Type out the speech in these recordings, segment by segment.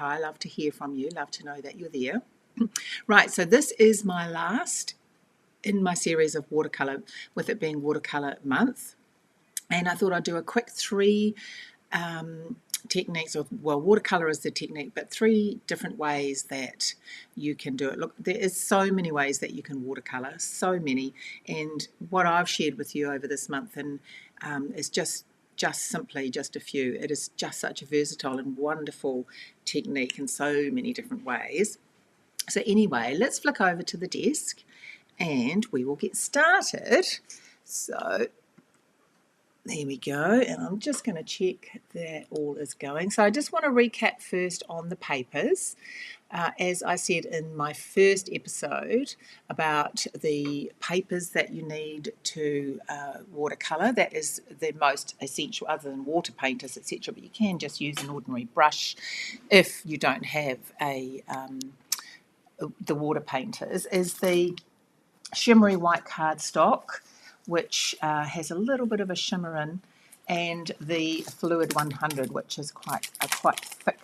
I love to hear from you, love to know that you're there. Right, so this is my last in my series of watercolour, with it being watercolour month. And I thought I'd do a quick three techniques, or well, watercolour is the technique, but 3 different ways that you can do it. Look, there is so many ways that you can watercolour, so many. And what I've shared with you over this month and is just simply just a few. It is just such a versatile and wonderful technique in so many different ways. So anyway, let's flick over to the desk and we will get started. So there we go, and I'm just going to check that all is going. So I just want to recap first on the papers. As I said in my first episode about the papers that you need to watercolour, that is the most essential other than water painters, etc. But you can just use an ordinary brush if you don't have the water painters, is the shimmery white cardstock, which has a little bit of a shimmer in, and the Fluid 100, which is quite thick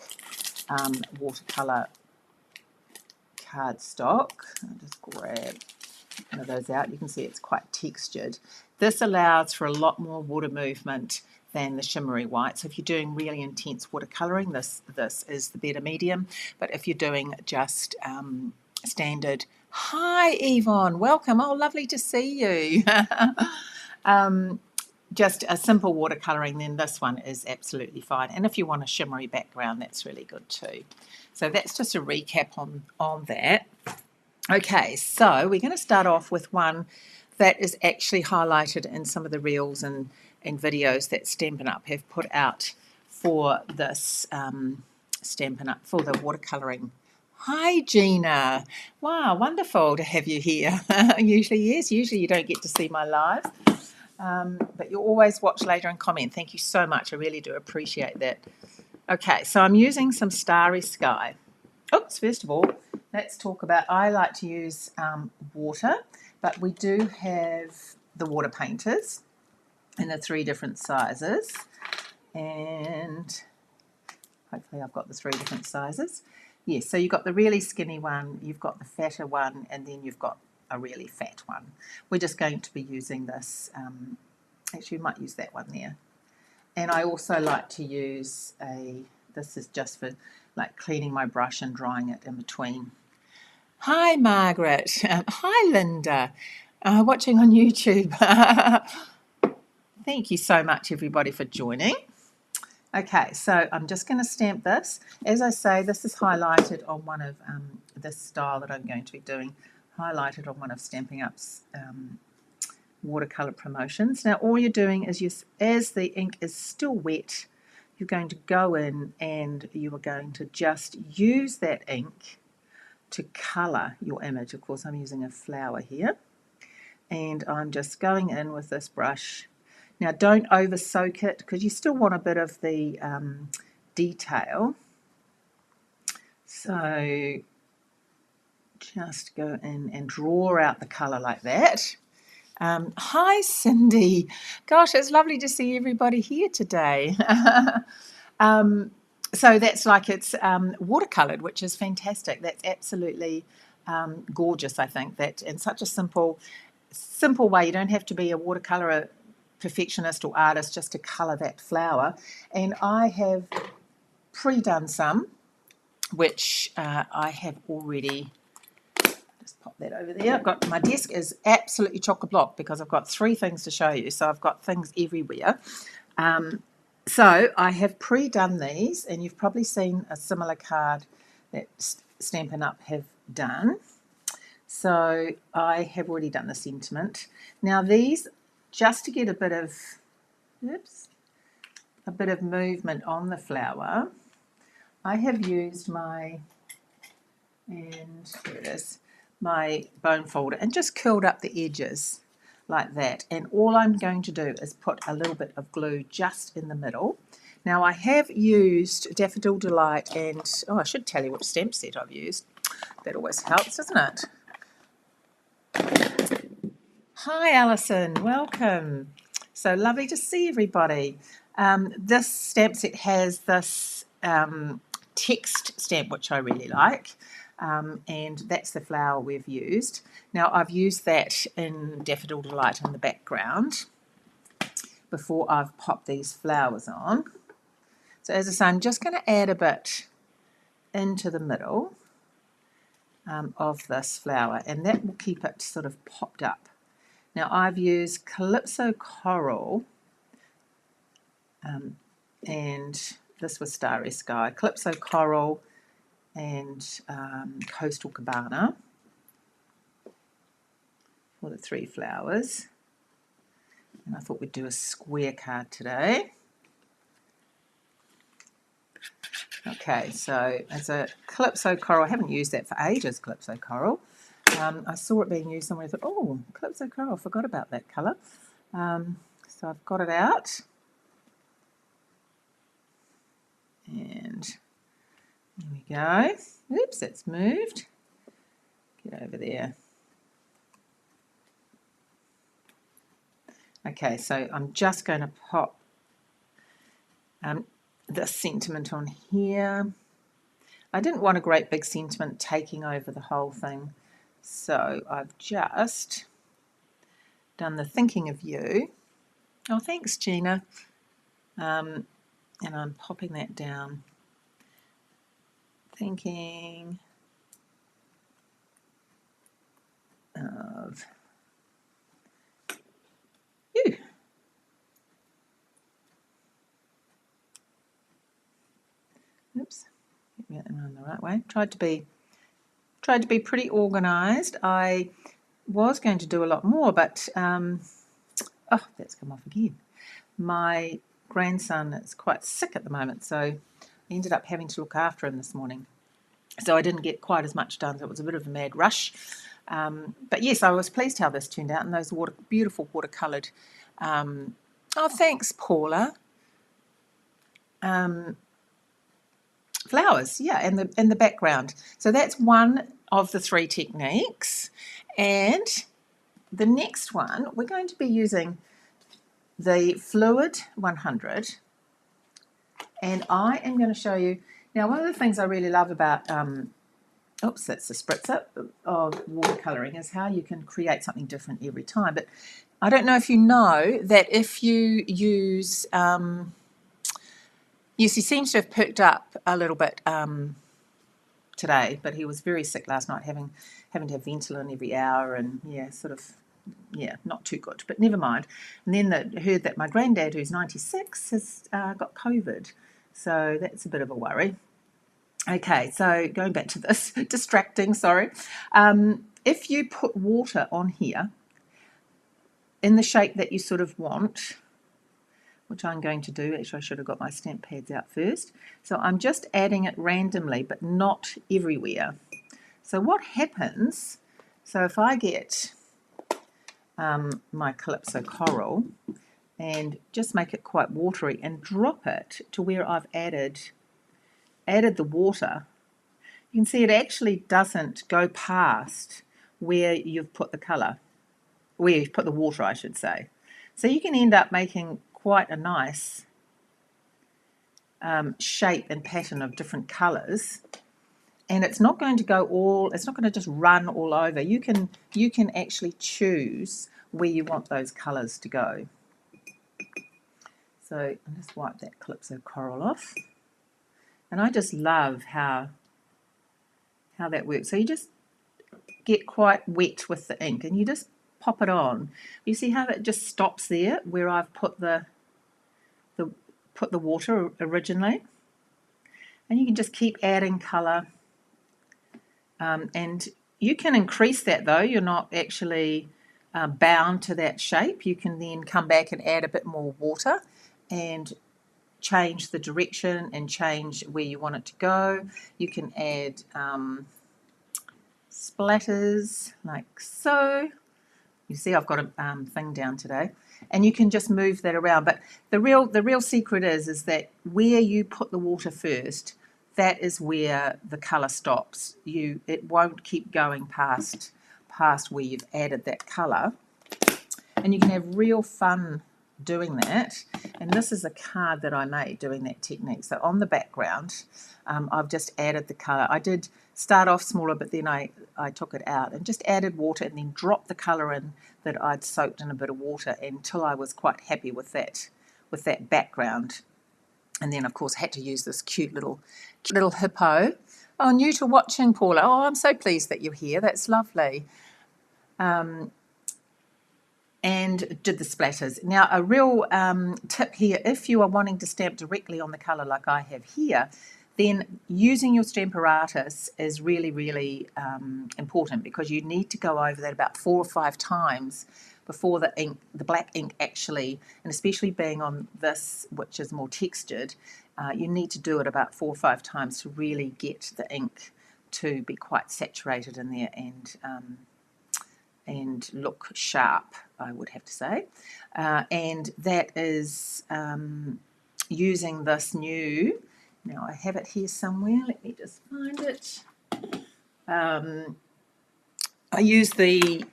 watercolour cardstock. I'll just grab one of those out. You can see it's quite textured. This allows for a lot more water movement than the shimmery white. So if you're doing really intense watercolouring, this is the better medium. But if you're doing just standard, hi Yvonne, welcome. Oh, lovely to see you. Just a simple watercolouring, then this one is absolutely fine. And if you want a shimmery background, that's really good too. So that's just a recap on that. Okay, so we're going to start off with one that is actually highlighted in some of the reels and videos that Stampin' Up! Have put out for this Stampin' Up! For the watercolouring. Hi, Gina. Wow, wonderful to have you here. Usually you don't get to see my live, but you always watch later and comment. Thank you so much. I really do appreciate that. Okay, so I'm using some Starry Sky. Oops, first of all, let's talk about, I like to use water, but we do have the water painters in the 3 different sizes, and hopefully I've got the 3 different sizes. Yes, so you've got the really skinny one, you've got the fatter one, and then you've got a really fat one. We're just going to be using this, actually we might use that one there. And I also like to use this is just for like cleaning my brush and drying it in between. Hi, Margaret. Hi, Linda. Watching on YouTube. Thank you so much, everybody, for joining. Okay, so I'm just going to stamp this. As I say, this is highlighted on one of this style that I'm going to be doing, highlighted on one of Stampin' Up's watercolour promotions. Now, all you're doing is, as the ink is still wet, you're going to go in and you are going to just use that ink to colour your image. Of course, I'm using a flower here, and I'm just going in with this brush. Now, don't over soak it because you still want a bit of the detail. So just go in and draw out the colour like that. Hi, Cindy. Gosh, it's lovely to see everybody here today. So that's like it's watercoloured, which is fantastic. That's absolutely gorgeous, I think. That in such a simple way. You don't have to be a watercolour perfectionist or artist just to colour that flower. And I have pre-done some, which I have already. Just pop that over there. I've got, my desk is absolutely chock-a-block because I've got 3 things to show you. So I've got things everywhere. So I have pre-done these, and you've probably seen a similar card that Stampin' Up! Have done. So I have already done the sentiment. Now these, just to get a bit of movement on the flower, I have used my bone folder and just curled up the edges like that. And all I'm going to do is put a little bit of glue just in the middle. Now I have used Daffodil Delight and, I should tell you which stamp set I've used. That always helps, doesn't it? Hi, Alison. Welcome. So lovely to see everybody. This stamp set has this text stamp, which I really like. And that's the flower we've used. Now I've used that in Daffodil Delight in the background before I've popped these flowers on. So as I say, I'm just going to add a bit into the middle of this flower, and that will keep it sort of popped up. Now I've used Calypso Coral, and this was Starry Sky, Calypso Coral and Coastal Cabana for the 3 flowers. And I thought we'd do a square card today. Okay, so as a Calypso Coral, I haven't used that for ages, Calypso Coral. I saw it being used somewhere. I thought, oh, Calypso Coral, I forgot about that colour. So I've got it out. And there we go. Oops, that's moved. Get over there. Okay, so I'm just going to pop the sentiment on here. I didn't want a great big sentiment taking over the whole thing, so I've just done the thinking of you. Oh, thanks, Gina. And I'm popping that down. Thinking of you. Oops, get that around the right way. Tried to be pretty organised. I was going to do a lot more, but oh, that's come off again. My grandson is quite sick at the moment, so I ended up having to look after him this morning. So I didn't get quite as much done. So it was a bit of a mad rush. But yes, I was pleased how this turned out, and those beautiful watercoloured. Oh, thanks, Paula. Flowers, yeah, and the background. So that's one of the 3 techniques, and the next one we're going to be using the Fluid 100, and I am going to show you now. One of the things I really love about oops, that's the spritzer of watercolouring, is how you can create something different every time. But I don't know if you know that if you use yes, he seems to have perked up a little bit today, but he was very sick last night, having to have Ventolin every hour, and not too good, but never mind. And then heard that my granddad, who's 96, has got COVID, so that's a bit of a worry. Okay, so going back to this, distracting, sorry. If you put water on here in the shape that you sort of want, which I'm going to do. Actually, I should have got my stamp pads out first. So I'm just adding it randomly, but not everywhere. So what happens, so if I get my Calypso Coral and just make it quite watery and drop it to where I've added the water, you can see it actually doesn't go past where you've put the colour, where you've put the water, I should say. So you can end up making quite a nice shape and pattern of different colours, and it's not going to go it's not going to just run all over. You can actually choose where you want those colours to go. So I'll just wipe that Calypso Coral off, and I just love how that works. So you just get quite wet with the ink, and you just pop it on. You see how it just stops there where I've put the water originally, and you can just keep adding colour, and you can increase that though. You're not actually bound to that shape. You can then come back and add a bit more water and change the direction and change where you want it to go. You can add splatters like so. You see I've got a thing down today, and you can just move that around. But the real secret is that where you put the water first, that is where the colour stops. It won't keep going past where you've added that colour, and you can have real fun doing that, and this is a card that I made doing that technique. So on the background, I've just added the colour. I did start off smaller, but then I took it out and just added water and then dropped the colour in that I'd soaked in a bit of water until I was quite happy with that background. And then, of course, had to use this cute little hippo. Oh, new to watching, Paula. Oh, I'm so pleased that you're here. That's lovely. And did the splatters. Now, a real tip here, if you are wanting to stamp directly on the colour like I have here, then using your Stamparatus is really, really important, because you need to go over that about 4 or 5 times before the black ink actually, and especially being on this, which is more textured, you need to do it about 4 or 5 times to really get the ink to be quite saturated in there and look sharp, I would have to say. And that is using this new, now I have it here somewhere, let me just find it. I use the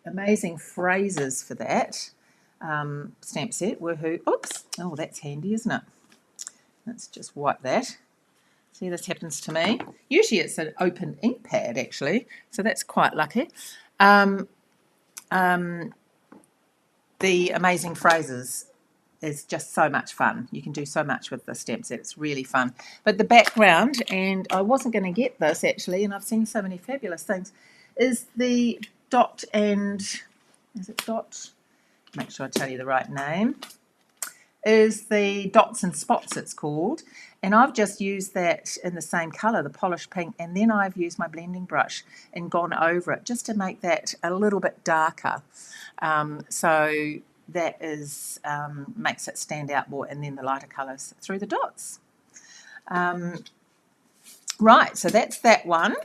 Amazing Phrases for that stamp set. Woohoo! Oops! Oh, that's handy, isn't it? Let's just wipe that. See, this happens to me. Usually it's an open ink pad, actually, so that's quite lucky. The Amazing Phrases is just so much fun. You can do so much with the stamp set. It's really fun. But the background, and I wasn't going to get this actually, and I've seen so many fabulous things, is the Dot and, is it Dot? Make sure I tell you the right name. Is the Dots and Spots, it's called. And I've just used that in the same colour, the polished pink, and then I've used my blending brush and gone over it just to make that a little bit darker. So that is makes it stand out more, and then the lighter colours through the dots. Right, so that's that one.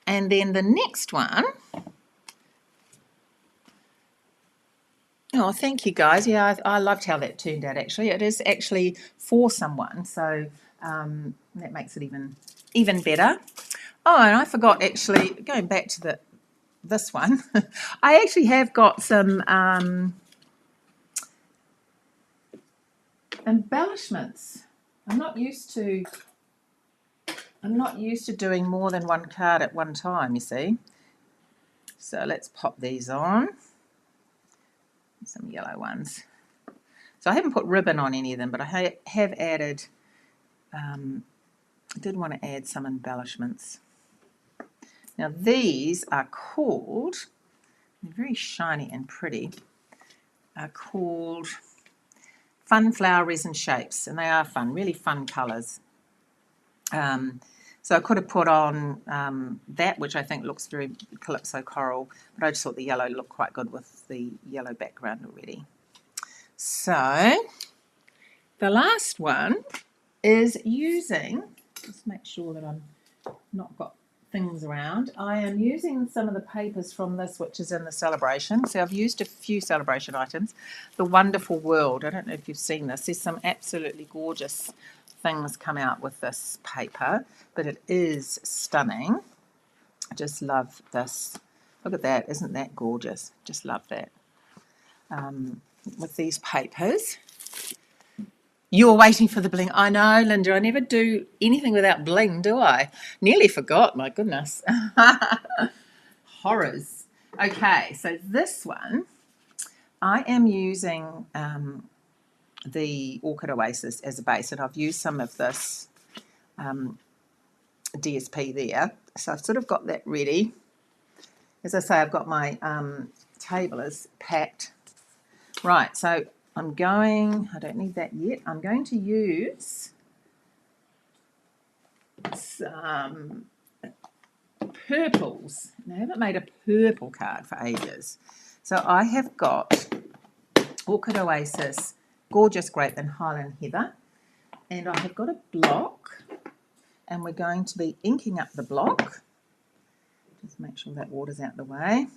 And then the next one, oh, thank you guys. Yeah, I loved how that turned out actually. It is actually for someone, so that makes it even better. Oh, and I forgot actually, going back to this one, I actually have got some embellishments. I'm not used to doing more than one card at one time, you see. So let's pop these on. Some yellow ones. So I haven't put ribbon on any of them, but I have added, I did want to add some embellishments. Now these are called, they're very shiny and pretty, are called Fun Flower Resin Shapes, and they are fun, really fun colours. So I could have put on that, which I think looks very Calypso Coral, but I just thought the yellow looked quite good with the yellow background already. So the last one is using, just make sure that I'm not got things around. I am using some of the papers from this, which is in the celebration. So I've used a few celebration items. The Wonderful World. I don't know if you've seen this. There's some absolutely gorgeous things come out with this paper, but it is stunning. I just love this. Look at that. Isn't that gorgeous? Just love that. With these papers. You're waiting for the bling. I know, Linda. I never do anything without bling, do I? Nearly forgot. My goodness. Horrors. Okay, so this one, I am using the Orchid Oasis as a base, and I've used some of this DSP there. So I've sort of got that ready. As I say, I've got my table is packed. Right, so I'm going, I don't need that yet, I'm going to use some purples. Now, I haven't made a purple card for ages. So I have got Orchid Oasis, Gorgeous Grape and Highland Heather. And I have got a block, and we're going to be inking up the block. Just make sure that water's out the way.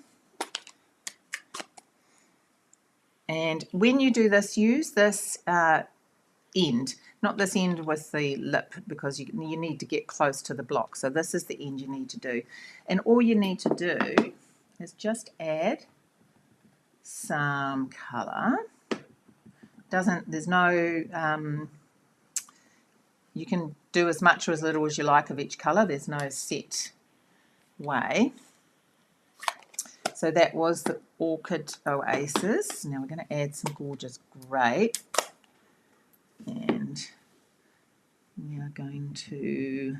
And when you do this, use this end, not this end with the lip, because you need to get close to the block. So this is the end you need to do. And all you need to do is just add some colour. There's no, you can do as much or as little as you like of each colour. There's no set way. So that was the Orchid Oasis. Now we're going to add some gorgeous grape. And we are going to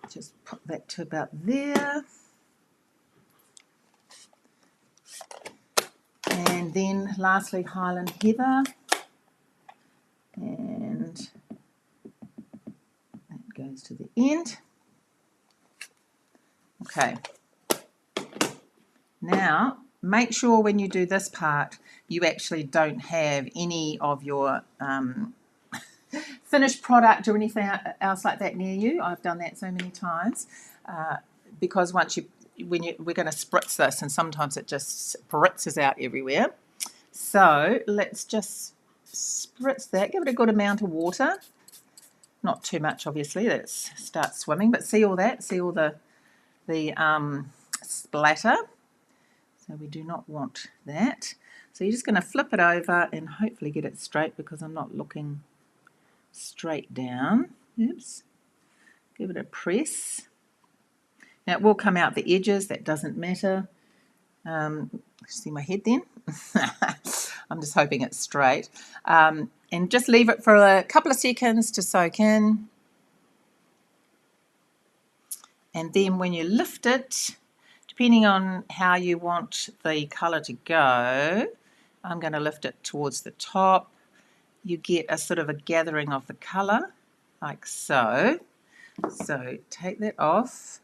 just put that to about there. And then lastly, Highland Heather. And that goes to the end. Okay. Now, make sure when you do this part, you actually don't have any of your finished product or anything else like that near you. I've done that so many times because we're going to spritz this, and sometimes it just spritzes out everywhere. So let's just spritz that. Give it a good amount of water. Not too much, obviously. Let's start swimming. But see all that? See all the splatter? So we do not want that. So you're just going to flip it over and hopefully get it straight because I'm not looking straight down. Oops. Give it a press. Now it will come out the edges. That doesn't matter. See my head then? I'm just hoping it's straight. And just leave it for a couple of seconds to soak in. And then when you lift it, depending on how you want the colour to go, I'm going to lift it towards the top. You get a sort of a gathering of the colour, like so. So take that off,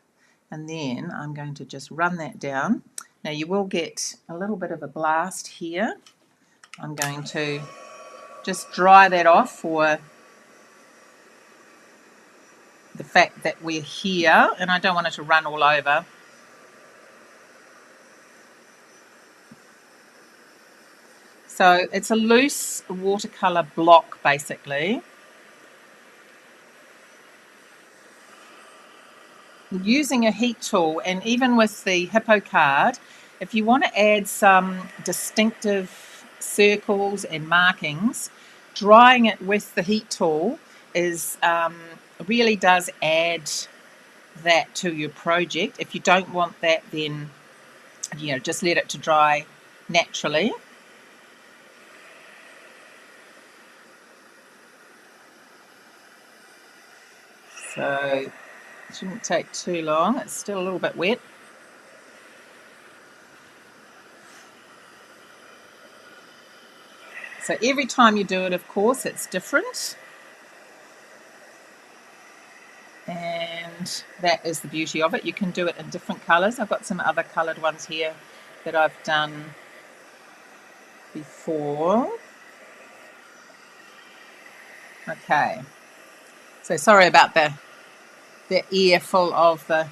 and then I'm going to just run that down. Now you will get a little bit of a blast here. I'm going to just dry that off for the fact that we're here, and I don't want it to run all over. So it's a loose watercolour block basically. Using a heat tool, and even with the Hippo card, if you want to add some distinctive circles and markings, drying it with the heat tool is really does add that to your project. If you don't want that, then just let it to dry naturally. So it shouldn't take too long. It's still a little bit wet. So every time you do it, of course, it's different. And that is the beauty of it. You can do it in different colours. I've got some other coloured ones here that I've done before. Okay. So sorry about the ear full of the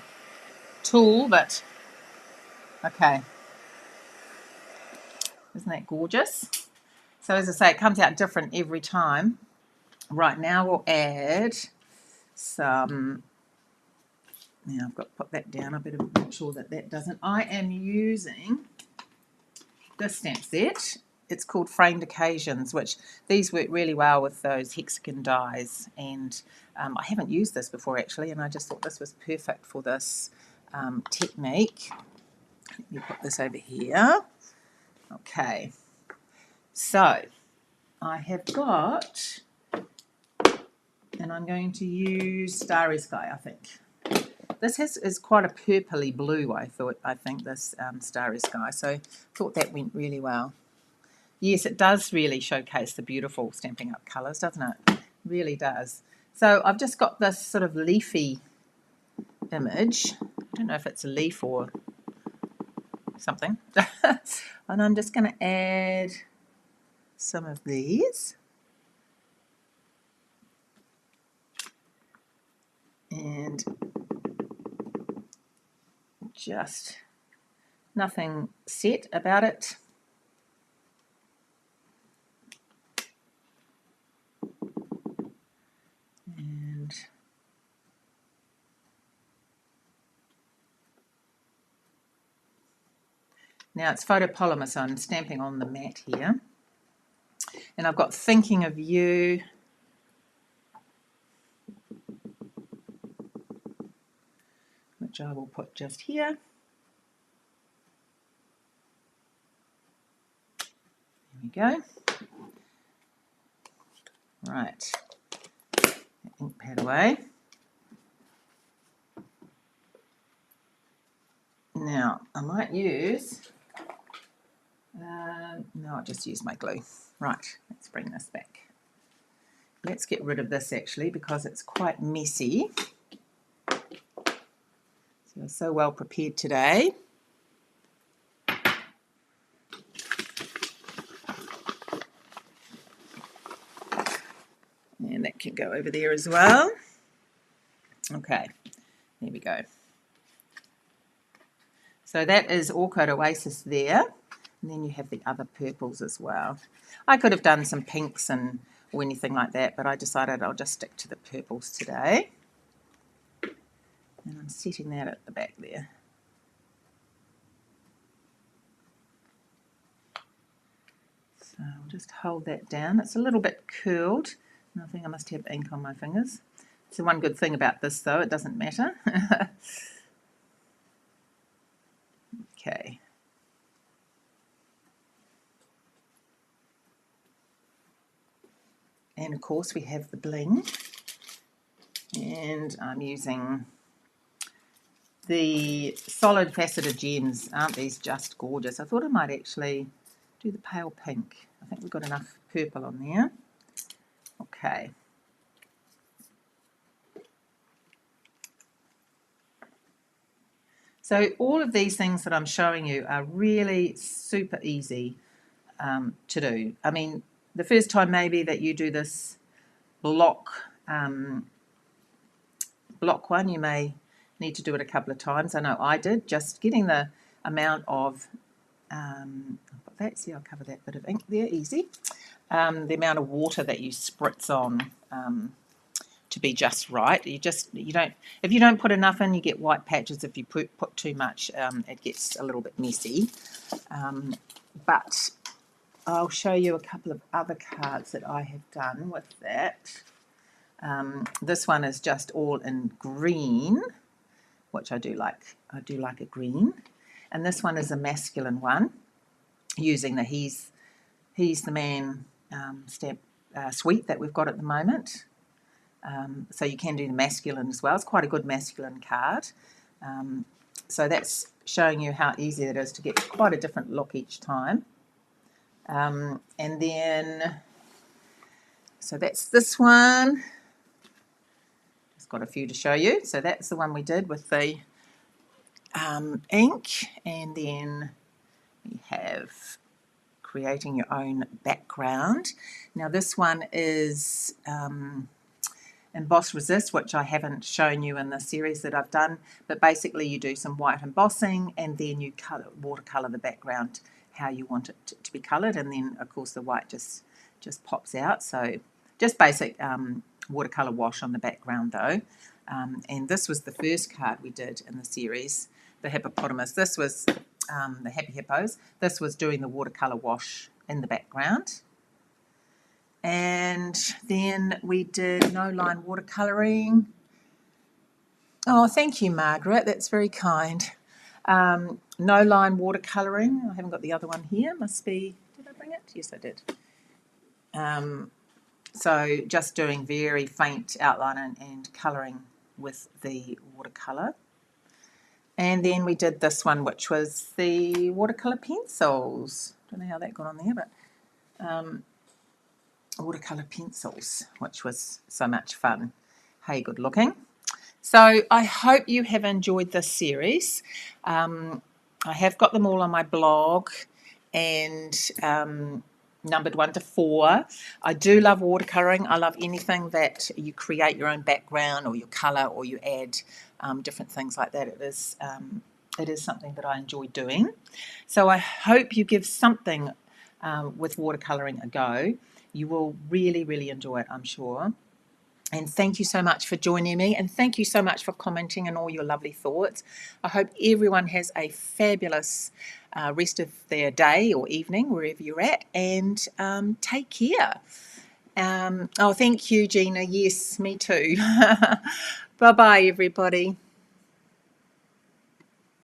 tool, but okay. Isn't that gorgeous? So as I say, it comes out different every time. Right, now we'll add some. Now I've got to put that down. I better make sure that doesn't. I am using this stamp set. It's called Framed Occasions, which these work really well with those hexagon dies. And I haven't used this before actually, and I just thought this was perfect for this technique. Let me put this over here. Okay, so I have got, and I'm going to use Starry Sky, I think. This is quite a purpley blue, I think, this Starry Sky, so I thought that went really well. Yes, it does really showcase the beautiful Stampin' Up colours, doesn't it? It really does. So I've just got this sort of leafy image. I don't know if it's a leaf or something. And I'm just going to add some of these. And just nothing set about it. And Now it's photopolymer, so I'm stamping on the mat here. And I've got Thinking of You. Which I will put just here. There we go. Right, ink pad away. Now, I might use, no, I'll just use my glue. Right, let's bring this back. Let's get rid of this actually because it's quite messy. So you're so well prepared today. And that can go over there as well. Okay, there we go. So that is Orchid Oasis there. And then you have the other purples as well. I could have done some pinks or anything like that, but I decided I'll just stick to the purples today. And I'm setting that at the back there. So I'll just hold that down. It's a little bit curled. And I think I must have ink on my fingers. So one good thing about this though, it doesn't matter. Okay. And of course we have the bling. And I'm using the solid faceted gems. Aren't these just gorgeous? I thought I might actually do the pale pink. I think we've got enough purple on there. Okay. So all of these things that I'm showing you are really super easy to do. I mean, the first time maybe that you do this block one, you may need to do it a couple of times. I know I did. Just getting the amount of, see, I'll cover that bit of ink there, easy. The amount of water that you spritz on to be just right. You don't, if you don't put enough in, you get white patches. If you put too much, it gets a little bit messy. But I'll show you a couple of other cards that I have done with that. This one is just all in green, which I do like. I do like a green. And this one is a masculine one, using the He's the Man stamp suite that we've got at the moment. So you can do the masculine as well. It's quite a good masculine card. So that's showing you how easy it is to get quite a different look each time. And then, so that's this one. Just got a few to show you. So that's the one we did with the ink. And then we have creating your own background. Now this one is Emboss Resist, which I haven't shown you in the series that I've done, but basically you do some white embossing and then you watercolor the background how you want it to be colored, and then of course the white just pops out. So just basic watercolor wash on the background though. And this was the first card we did in the series, the hippopotamus. This was the happy hippos. This was doing the watercolor wash in the background. And then we did no line watercoloring. Oh, thank you, Margaret. That's very kind. No line watercoloring. I haven't got the other one here. Must be, did I bring it? Yes, I did. So just doing very faint outline and colouring with the watercolour. And then we did this one, which was the watercolour pencils. Don't know how that got on there, but watercolour pencils, which was so much fun. Hey, good looking. So I hope you have enjoyed this series. I have got them all on my blog and numbered 1 to 4. I do love watercolouring. I love anything that you create your own background or your colour or you add different things like that. It is something that I enjoy doing. So I hope you give something with watercolouring a go. You will really, really enjoy it, I'm sure. And thank you so much for joining me, and thank you so much for commenting and all your lovely thoughts. I hope everyone has a fabulous rest of their day or evening, wherever you're at, and take care. Oh, thank you, Gina. Yes, me too. Bye-bye, everybody.